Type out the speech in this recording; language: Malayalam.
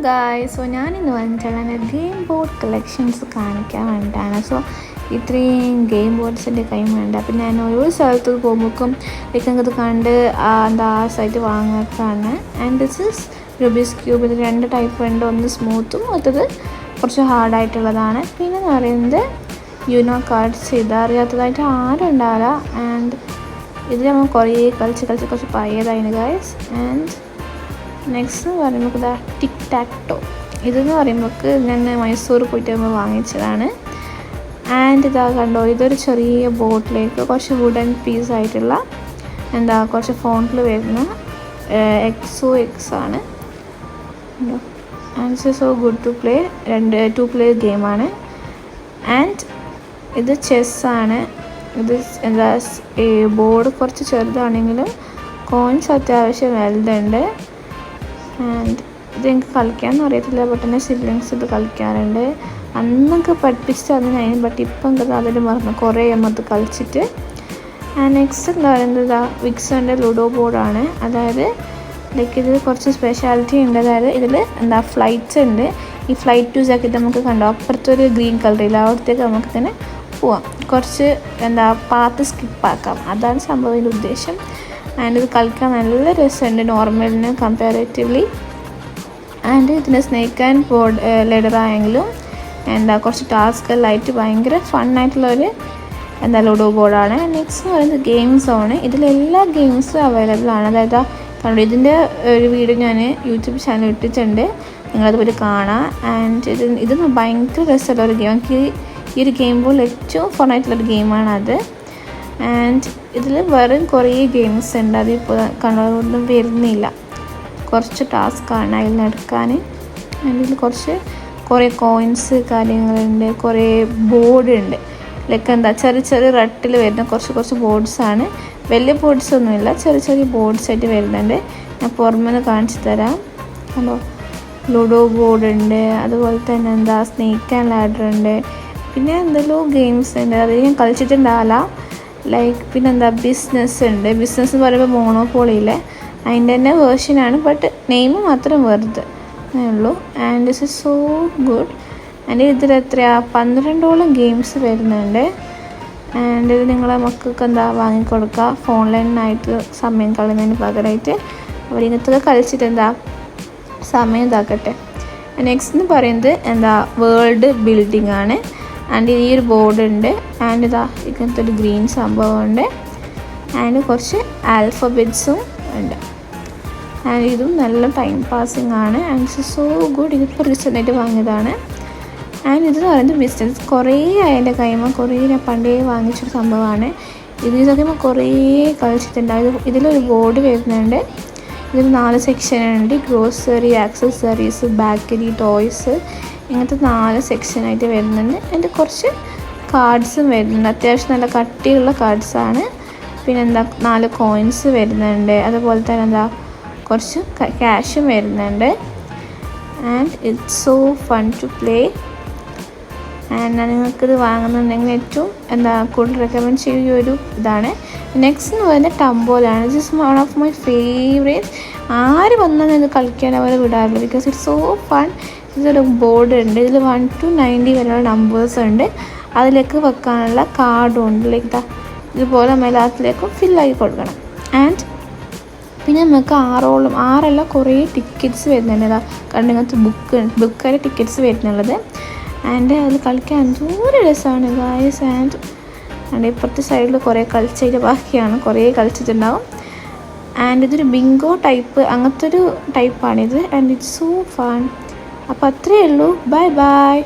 ഗായ്സ്, സോ ഞാനിന്ന് വന്നിട്ടുള്ള ഗെയിം ബോർഡ് കളക്ഷൻസ് കാണിക്കാൻ വേണ്ടിയിട്ടാണ്. സോ ഇത്രയും ഗെയിം ബോർഡ്സിൻ്റെ കൈം വേണ്ട. അപ്പം ഞാൻ ഓരോ സ്ഥലത്ത് പോകുമ്പോഴേക്കും ഇത് കണ്ട് എന്താ ആ സൈറ്റ് വാങ്ങാനാണ്. And this is Rubik's cube. ഇത് 2 ടൈപ്പ് ഉണ്ട്. ഒന്ന് സ്മൂത്തും മറ്റത് കുറച്ച് ഹാർഡായിട്ടുള്ളതാണ്. പിന്നെ എന്ന് പറയുന്നത് യുനോ കാർഡ്സ്. ഇതറിയാത്തതായിട്ട് ആരും ഉണ്ടാവില്ല. ആൻഡ് ഇത് നമ്മൾ കുറേ കളിച്ച് കുറച്ച് പഴയതായിരുന്നു ഗായ്സ്. ആൻഡ് നെക്സ്റ്റ് എന്ന് പറയുമ്പോൾ ഇതാ ടിക് ടാക്ടോ. ഇതെന്ന് പറയുമ്പോൾ ഞാൻ മൈസൂർ പോയിട്ട് നമ്മൾ വാങ്ങിച്ചതാണ്. ആൻഡ് ഇതാ കണ്ടോ, ഇതൊരു ചെറിയ ബോട്ടിലേക്ക് കുറച്ച് വുഡൻ പീസായിട്ടുള്ള കുറച്ച് ഫോണ്ടിൽ വരുന്ന XOX ആണ്. And it's so good to play. 2 player ഗെയിമാണ്. ആൻഡ് ഇത് ചെസ്സാണ്. ഇത് ഈ ബോർഡ് കുറച്ച് ചെറുതാണെങ്കിലും കോയിൻസ് അത്യാവശ്യം വലുതുണ്ട്. ആൻഡ് ഇത് എനിക്ക് കളിക്കാനൊന്നും അറിയത്തില്ല. ബട്ട് എൻ്റെ സിബ്ലിങ്സ് ഇത് കളിക്കാറുണ്ട്. അന്നൊക്കെ പഠിപ്പിച്ചിട്ട് അതിനായിരുന്നു. ബട്ട് ഇപ്പം അതിൽ മറന്നു കുറേ അത് കളിച്ചിട്ട്. ആൻഡ് നെക്സ്റ്റ് എന്താ പറയുന്നത് വിക്സോൻ്റെ ലുഡോ ബോർഡാണ്. അതായത് ഇത് കുറച്ച് സ്പെഷ്യാലിറ്റി ഉണ്ട്. അതായത് ഇതിൽ ഫ്ലൈറ്റ്സ് ഉണ്ട്. ഈ ഫ്ലൈറ്റ് യൂസ് ആക്കിയിട്ട് നമുക്ക് കണ്ടോ അപ്പുറത്തൊരു ഗ്രീൻ കളറില്ല, അവിടത്തേക്ക് നമുക്ക് ഇങ്ങനെ പോവാം. കുറച്ച് പാത്ത് സ്കിപ്പാക്കാം. അതാണ് സംഭവത്തിൻ്റെ ഉദ്ദേശം. ആൻഡ് ഇത് കളിക്കാൻ നല്ല രസമുണ്ട് നോർമലിന് കമ്പാരേറ്റീവ്ലി. ആൻഡ് ഇതിൻ്റെ സ്നേക്ക് ആൻഡ് ബോർഡ് ലെഡറായെങ്കിലും കുറച്ച് ടാസ്കെല്ലായിട്ട് ഭയങ്കര ഫണ്ണായിട്ടുള്ളൊരു ലുഡോ ബോർഡാണ്. നെക്സ്റ്റ് എന്ന് പറയുന്നത് ഗെയിം സോണ്. ഇതിലെല്ലാ ഗെയിംസും അവൈലബിൾ ആണ്. അതായത് കണ്ടു, ഇതിൻ്റെ ഒരു വീഡിയോ ഞാൻ യൂട്യൂബ് ചാനൽ ഇട്ടിട്ടുണ്ട്, നിങ്ങളത് പോയി കാണാം. ആൻഡ് ഇത് ഭയങ്കര രസമുള്ള ഒരു ഗെയിം. എനിക്ക് ഈ ഒരു ഗെയിം ബോർഡിൽ ഏറ്റവും ഫണ്ണായിട്ടുള്ളൊരു ഗെയിമാണ് അത്. ആൻഡ് ഇതിൽ വെറും കുറേ ഗെയിംസ് ഉണ്ട്. അതിപ്പോൾ കണ്ടൊന്നും വരുന്നില്ല. കുറച്ച് ടാസ്ക്കാണ് അതിൽ നിന്ന് എടുക്കാൻ. ആൻഡ് ഇതിൽ കുറേ കോയിൻസ് കാര്യങ്ങളുണ്ട്. കുറേ ബോർഡ് ഉണ്ട്. ചെറിയ റട്ടിൽ വരുന്ന കുറച്ച് ബോർഡ്സാണ്. വലിയ ബോർഡ്സൊന്നുമില്ല, ചെറിയ ബോർഡ്സായിട്ട് വരുന്നുണ്ട്. ഞാൻ പുറമെ കാണിച്ചു തരാം. കണ്ടോ, ലുഡോ ബോർഡ് ഉണ്ട്. അതുപോലെ തന്നെ സ്നേക്ക് ആൻഡ് ലാഡർ ഉണ്ട്. പിന്നെ എന്തെല്ലോ ഗെയിംസ് ഉണ്ട്. അത് ഞാൻ കളിച്ചിട്ടുണ്ടാവില്ല. പിന്നെ ബിസിനസ് ഉണ്ട്. ബിസിനസ് എന്ന് പറയുമ്പോൾ മോണോപോളിയില്ലേ അതിൻ്റെ തന്നെ വേർഷനാണ്. ബട്ട് നെയിം മാത്രം വെറുതെ അങ്ങനെയേ ഉള്ളൂ. And this is so good. And ഇതിൽ 12ഓളം ഗെയിംസ് വരുന്നുണ്ട്. ആൻഡ് ഇത് നിങ്ങളെ മക്കൾക്ക് വാങ്ങിക്കൊടുക്കുക. ഫോൺലൈനായിട്ട് സമയം കളയുന്നതിന് പകരമായിട്ട് അവർ ഇങ്ങനത്തെ കളിച്ചിട്ട് സമയം ഇതാക്കട്ടെ. നെക്സ്റ്റ് എന്ന് പറയുന്നത് വേൾഡ് ബിൽഡിംഗ് ആണ്. ആൻഡ് ഈ ഒരു ബോർഡ് ഉണ്ട്. ആൻഡ് ഇങ്ങനത്തെ ഒരു ഗ്രീൻ സംഭവമുണ്ട്. ആൻഡ് കുറച്ച് ആൽഫബറ്റ്സും ഉണ്ട്. ആൻഡ് ഇതും നല്ല ടൈം പാസിങ് ആണ്. And it's so good. ഇതിപ്പോൾ റീസെൻ്റായിട്ട് വാങ്ങിയതാണ്. ആൻഡ് ഇതെന്ന് പറയുന്നത് ബിസിനസ് കുറേ അതിൻ്റെ കൈമ കുറേ ഞാൻ പണ്ടേ വാങ്ങിച്ചൊരു സംഭവമാണ്. ഇതൊക്കെ കുറേ കളിച്ചിട്ടുണ്ടാവും. ഇതിലൊരു ബോർഡ് വരുന്നുണ്ട്. ഇതിൽ 4 സെക്ഷനുണ്ട്. ഗ്രോസറി, ആക്സസറീസ്, ബേക്കറി, ടോയ്സ്, ഇങ്ങനത്തെ 4 സെക്ഷനായിട്ട് വരുന്നുണ്ട്. അതിൻ്റെ കുറച്ച് കാർഡ്സും വരുന്നുണ്ട്. അത്യാവശ്യം നല്ല കട്ടിയുള്ള കാർഡ്സാണ്. പിന്നെ 4 കോയിൻസ് വരുന്നുണ്ട്. അതുപോലെ തന്നെ കുറച്ച് ക്യാഷും വരുന്നുണ്ട്. And it's so fun to play. And നിങ്ങൾക്കിത് വാങ്ങുന്നുണ്ടെങ്കിൽ ഏറ്റവും കൂടുതൽ റെക്കമെൻഡ് ചെയ്യുന്ന ഒരു ഇതാണ്. നെക്സ്റ്റ് എന്ന് പറയുന്നത് ടംബോലാണ്. This is one of my favourite. ആര് വന്നാലും ഇത് കളിക്കാൻ അവരെ വിടാറില്ല. Because it's so fun. ഇതൊരു ബോർഡ് ഉണ്ട്. ഇതിൽ 1 to 90 വരെയുള്ള നമ്പേഴ്സ് ഉണ്ട്. അതിലേക്ക് വെക്കാനുള്ള കാർഡും ഉണ്ട്. ഇതുപോലെ എല്ലാത്തിലേക്കും ഫില്ലാക്കി കൊടുക്കണം. ആൻഡ് പിന്നെ നമുക്ക് 6 കുറേ ടിക്കറ്റ്സ് വരുന്നുണ്ട്. കാരണം ഇങ്ങനത്തെ ബുക്കിൻ്റെ ടിക്കറ്റ്സ് വരുന്നുള്ളത്. ആൻഡ് അത് കളിക്കാൻ എന്തോരം രസമാണ് ഗായ്സ്. ആൻഡ് ഇപ്പുറത്തെ സൈഡിൽ കുറേ കളിച്ചതിൻ്റെ ബാക്കിയാണ്. കുറേ കളിച്ചിട്ടുണ്ടാവും. ആൻഡ് ഇതൊരു ബിങ്കോ ടൈപ്പ് അങ്ങനത്തെ ഒരു ടൈപ്പാണിത്. And it's so fun. അപ്പോൾ അത്രയേ ഉള്ളൂ. Bye by.